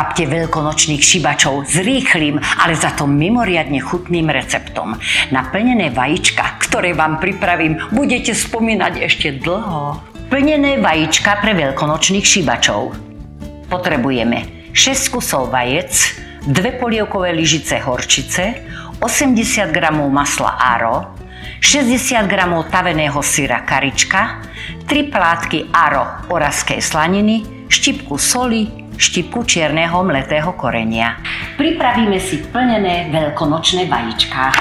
Neprekvapte veľkonočných šibačov s rýchlym, ale za to mimoriadne chutným receptom. Na plnené vajíčka, ktoré vám pripravím, budete spomínať ešte dlho. Plnené vajíčka pre veľkonočných šibačov. Potrebujeme 6 kusov vajec, 2 polievkové lyžice horčice, 80 g masla Aro, 60 g taveného syra Karička, 3 plátky Aro oravskej slaniny, štipku soli, štipku čierneho mletého korenia. Pripravíme si plnené veľkonočné vajíčka.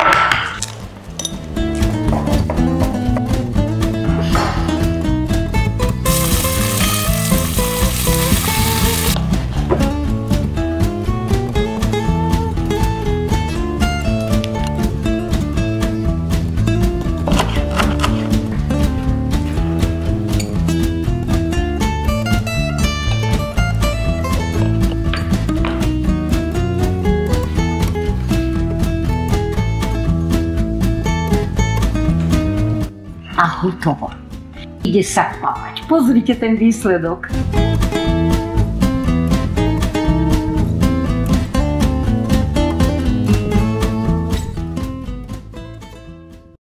A hotovo. Ide sa papať. Pozrite ten výsledok.